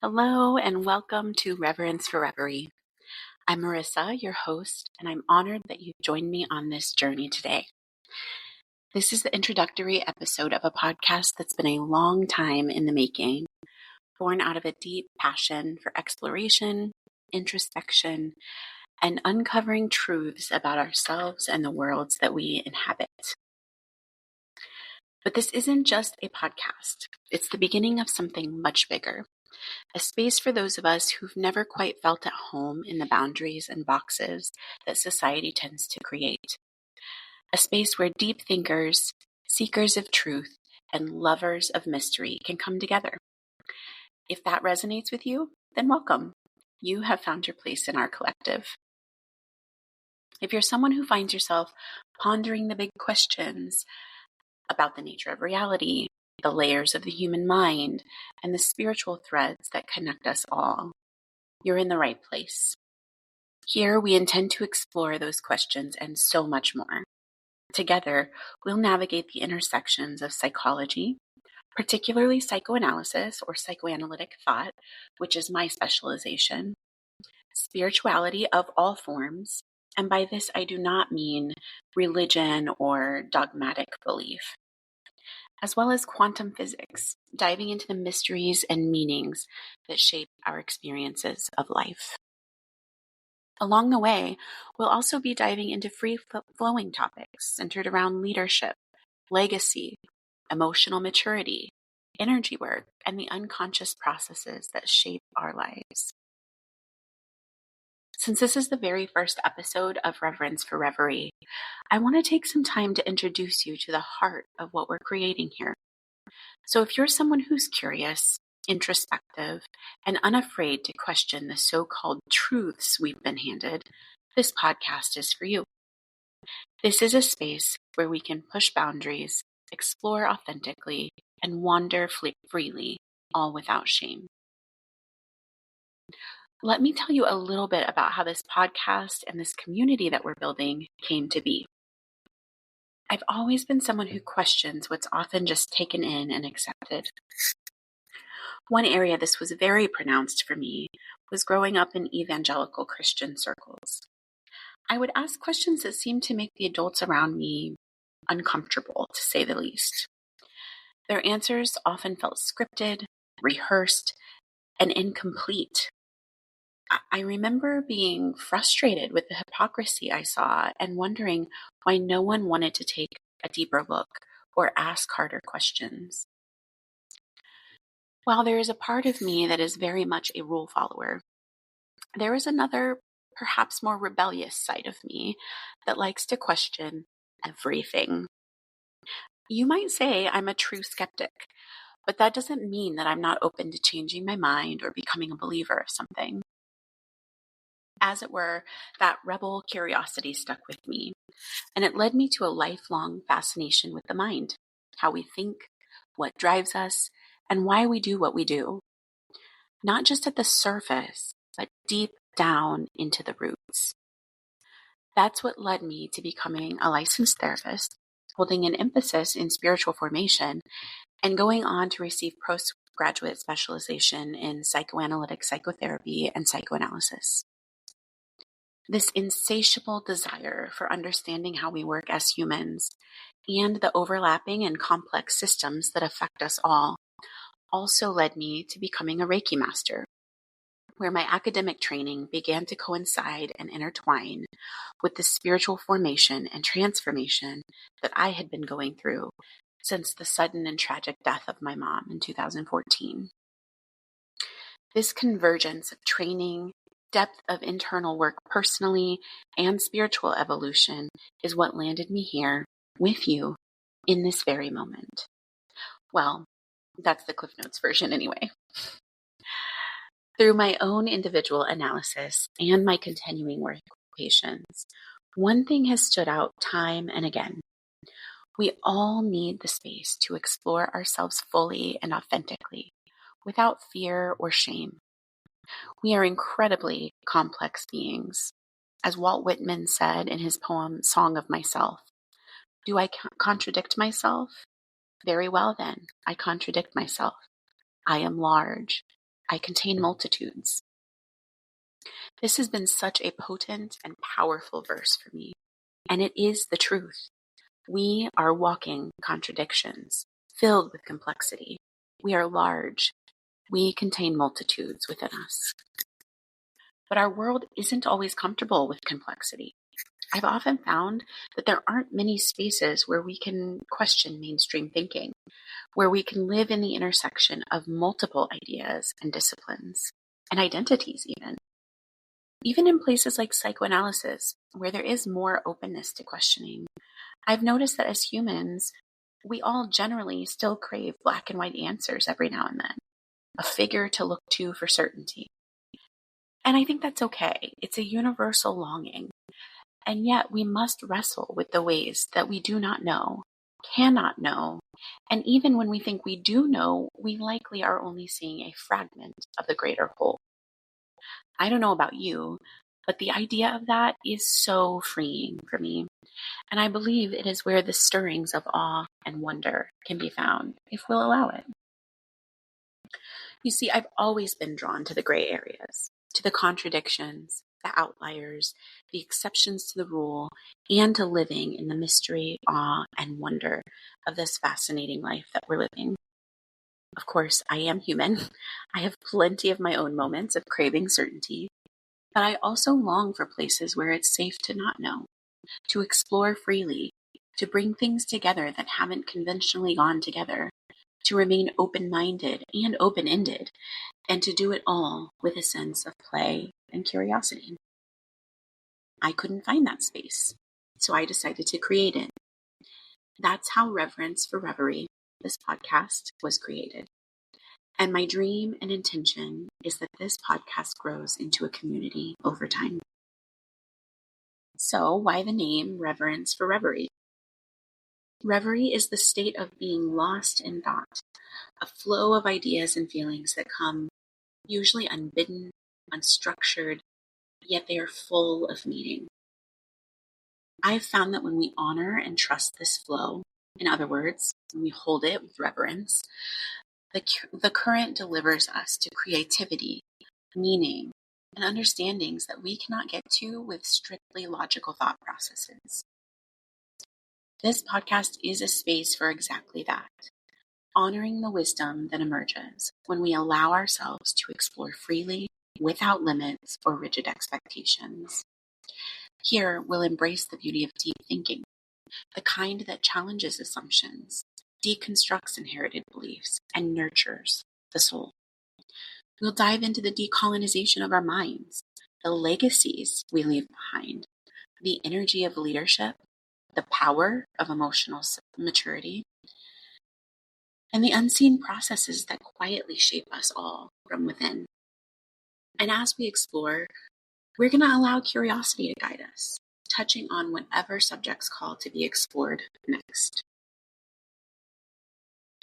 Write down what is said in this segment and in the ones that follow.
Hello and welcome to Reverence for Reverie. I'm Marrissa, your host, and I'm honored that you've joined me on this journey today. This is the introductory episode of a podcast that's been a long time in the making, born out of a deep passion for exploration, introspection, and uncovering truths about ourselves and the worlds that we inhabit. But this isn't just a podcast. It's the beginning of something much bigger. A space for those of us who've never quite felt at home in the boundaries and boxes that society tends to create. A space where deep thinkers, seekers of truth, and lovers of mystery can come together. If that resonates with you, then welcome. You have found your place in our collective. If you're someone who finds yourself pondering the big questions about the nature of reality, the layers of the human mind, and the spiritual threads that connect us all, you're in the right place. Here, we intend to explore those questions and so much more. Together, we'll navigate the intersections of psychology, particularly psychoanalysis or psychoanalytic thought, which is my specialization, spirituality of all forms, and by this I do not mean religion or dogmatic belief, as well as quantum physics, diving into the mysteries and meanings that shape our experiences of life. Along the way, we'll also be diving into free-flowing topics centered around leadership, legacy, emotional maturity, energy work, and the unconscious processes that shape our lives. Since this is the very first episode of Reverence for Reverie, I want to take some time to introduce you to the heart of what we're creating here. So if you're someone who's curious, introspective, and unafraid to question the so-called truths we've been handed, this podcast is for you. This is a space where we can push boundaries, explore authentically, and wander freely, all without shame. Let me tell you a little bit about how this podcast and this community that we're building came to be. I've always been someone who questions what's often just taken in and accepted. One area this was very pronounced for me was growing up in evangelical Christian circles. I would ask questions that seemed to make the adults around me uncomfortable, to say the least. Their answers often felt scripted, rehearsed, and incomplete. I remember being frustrated with the hypocrisy I saw and wondering why no one wanted to take a deeper look or ask harder questions. While there is a part of me that is very much a rule follower, there is another, perhaps more rebellious side of me that likes to question everything. You might say I'm a true skeptic, but that doesn't mean that I'm not open to changing my mind or becoming a believer of something. As it were, that rebel curiosity stuck with me, and it led me to a lifelong fascination with the mind, how we think, what drives us, and why we do what we do. Not just at the surface, but deep down into the roots. That's what led me to becoming a licensed therapist, holding an emphasis in spiritual formation, and going on to receive postgraduate specialization in psychoanalytic psychotherapy and psychoanalysis. This insatiable desire for understanding how we work as humans and the overlapping and complex systems that affect us all also led me to becoming a Reiki master, where my academic training began to coincide and intertwine with the spiritual formation and transformation that I had been going through since the sudden and tragic death of my mom in 2014. This convergence of training, depth of internal work personally, and spiritual evolution is what landed me here with you in this very moment. Well, that's the Cliff Notes version anyway. Through my own individual analysis and my continuing work with patients, one thing has stood out time and again. We all need the space to explore ourselves fully and authentically, without fear or shame. We are incredibly complex beings. As Walt Whitman said in his poem, Song of Myself, do I contradict myself? Very well then, I contradict myself. I am large, I contain multitudes. This has been such a potent and powerful verse for me, and it is the truth. We are walking contradictions, filled with complexity. We are large. We contain multitudes within us. But our world isn't always comfortable with complexity. I've often found that there aren't many spaces where we can question mainstream thinking, where we can live in the intersection of multiple ideas and disciplines, and identities even. Even in places like psychoanalysis, where there is more openness to questioning, I've noticed that as humans, we all generally still crave black and white answers every now and then, a figure to look to for certainty. And I think that's okay. It's a universal longing. And yet we must wrestle with the ways that we do not know, cannot know, and even when we think we do know, we likely are only seeing a fragment of the greater whole. I don't know about you, but the idea of that is so freeing for me. And I believe it is where the stirrings of awe and wonder can be found, if we'll allow it. You see, I've always been drawn to the gray areas, to the contradictions, the outliers, the exceptions to the rule, and to living in the mystery, awe, and wonder of this fascinating life that we're living. Of course, I am human. I have plenty of my own moments of craving certainty, but I also long for places where it's safe to not know, to explore freely, to bring things together that haven't conventionally gone together, to remain open-minded and open-ended, and to do it all with a sense of play and curiosity. I couldn't find that space, so I decided to create it. That's how Reverence for Reverie, this podcast, was created. And my dream and intention is that this podcast grows into a community over time. So why the name Reverence for Reverie? Reverie is the state of being lost in thought, a flow of ideas and feelings that come usually unbidden, unstructured, yet they are full of meaning. I've found that when we honor and trust this flow, in other words, when we hold it with reverence, the current delivers us to creativity, meaning, and understandings that we cannot get to with strictly logical thought processes. This podcast is a space for exactly that, honoring the wisdom that emerges when we allow ourselves to explore freely, without limits or rigid expectations. Here, we'll embrace the beauty of deep thinking, the kind that challenges assumptions, deconstructs inherited beliefs, and nurtures the soul. We'll dive into the decolonization of our minds, the legacies we leave behind, the energy of leadership, the power of emotional maturity, and the unseen processes that quietly shape us all from within. And as we explore, we're going to allow curiosity to guide us, touching on whatever subjects call to be explored next.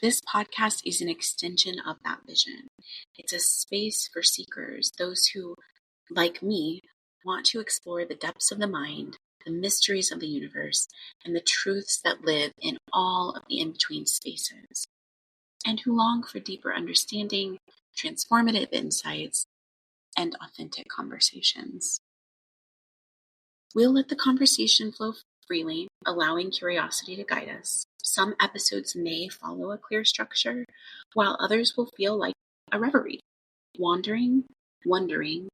This podcast is an extension of that vision. It's a space for seekers, those who, like me, want to explore the depths of the mind, the mysteries of the universe, and the truths that live in all of the in-between spaces, and who long for deeper understanding, transformative insights, and authentic conversations. We'll let the conversation flow freely, allowing curiosity to guide us. Some episodes may follow a clear structure, while others will feel like a reverie, wandering, wondering,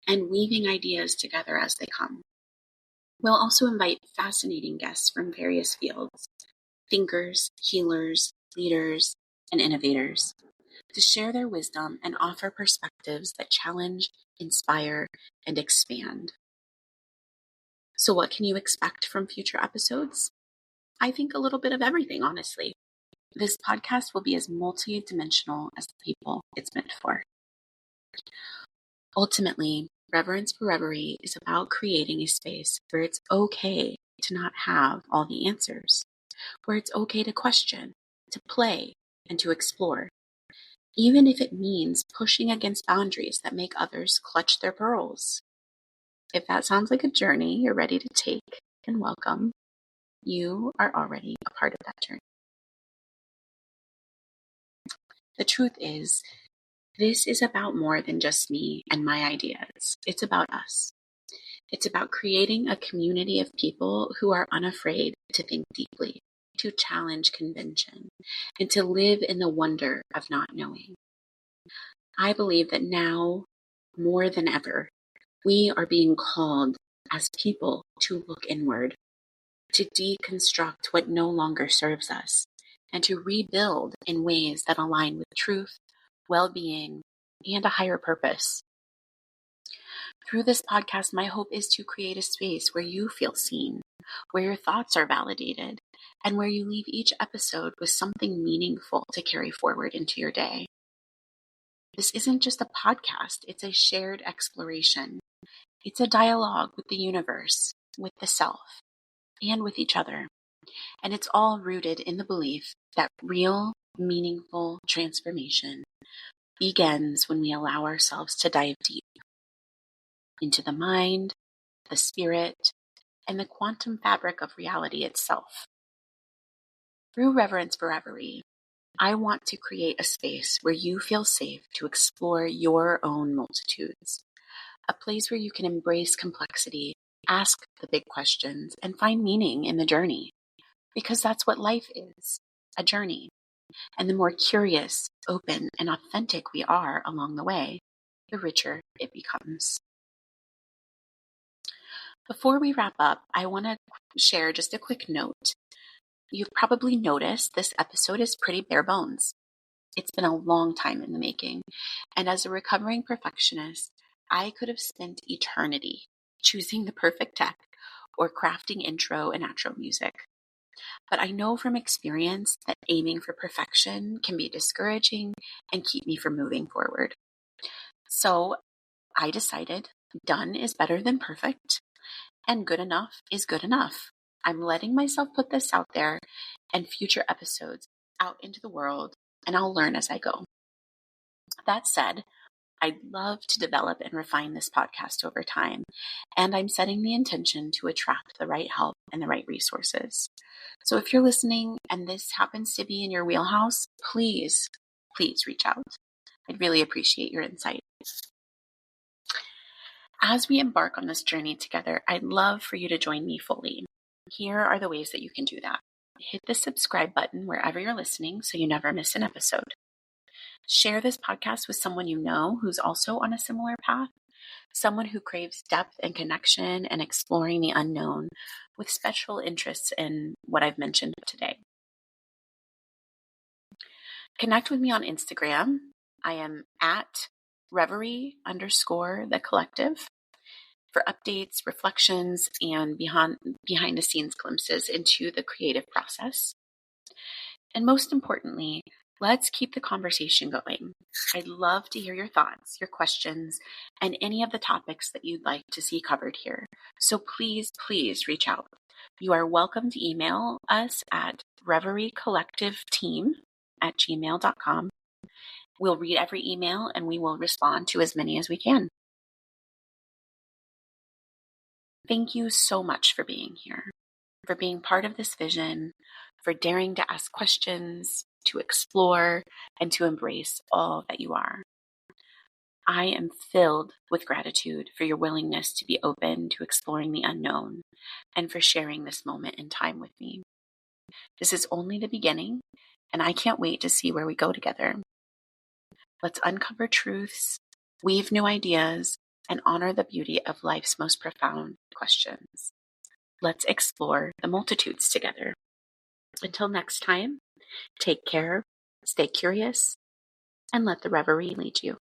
and weaving ideas together as they come. We'll also invite fascinating guests from various fields, thinkers, healers, leaders, and innovators, to share their wisdom and offer perspectives that challenge, inspire, and expand. So what can you expect from future episodes? I think a little bit of everything, honestly. This podcast will be as multi-dimensional as the people it's meant for. Ultimately, Reverence for Reverie is about creating a space where it's okay to not have all the answers, where it's okay to question, to play, and to explore, even if it means pushing against boundaries that make others clutch their pearls. If that sounds like a journey you're ready to take and welcome, you are already a part of that journey. The truth is, This is about more than just me and my ideas. It's about us. It's about creating a community of people who are unafraid to think deeply, to challenge convention, and to live in the wonder of not knowing. I believe that now, more than ever, we are being called as people to look inward, to deconstruct what no longer serves us, and to rebuild in ways that align with truth, well-being, and a higher purpose. Through this podcast, my hope is to create a space where you feel seen, where your thoughts are validated, and where you leave each episode with something meaningful to carry forward into your day. This isn't just a podcast, it's a shared exploration. It's a dialogue with the universe, with the self, and with each other. And it's all rooted in the belief that real, meaningful transformation begins when we allow ourselves to dive deep into the mind, the spirit, and the quantum fabric of reality itself. Through Reverence for Reverie, I want to create a space where you feel safe to explore your own multitudes, a place where you can embrace complexity, ask the big questions, and find meaning in the journey. Because that's what life is, a journey. And the more curious, open, and authentic we are along the way, the richer it becomes. Before we wrap up, I want to share just a quick note. You've probably noticed this episode is pretty bare bones. It's been a long time in the making, and as a recovering perfectionist, I could have spent eternity choosing the perfect tech or crafting intro and outro music. But I know from experience that aiming for perfection can be discouraging and keep me from moving forward. So I decided done is better than perfect, and good enough is good enough. I'm letting myself put this out there and future episodes out into the world, and I'll learn as I go. That said, I'd love to develop and refine this podcast over time, and I'm setting the intention to attract the right help and the right resources. So if you're listening and this happens to be in your wheelhouse, please reach out. I'd really appreciate your insight. As we embark on this journey together, I'd love for you to join me fully. Here are the ways that you can do that. Hit the subscribe button wherever you're listening so you never miss an episode. Share this podcast with someone you know who's also on a similar path, someone who craves depth and connection and exploring the unknown with special interests in what I've mentioned today. Connect with me on Instagram. I am at Reverie_the collective for updates, reflections, and behind the scenes glimpses into the creative process. And most importantly, let's keep the conversation going. I'd love to hear your thoughts, your questions, and any of the topics that you'd like to see covered here. So please reach out. You are welcome to email us at reveriecollectiveteam@gmail.com. We'll read every email and we will respond to as many as we can. Thank you so much for being here, for being part of this vision, for daring to ask questions, to explore, and to embrace all that you are. I am filled with gratitude for your willingness to be open to exploring the unknown and for sharing this moment in time with me. This is only the beginning, and I can't wait to see where we go together. Let's uncover truths, weave new ideas, and honor the beauty of life's most profound questions. Let's explore the multitudes together. Until next time, take care, stay curious, and let the reverie lead you.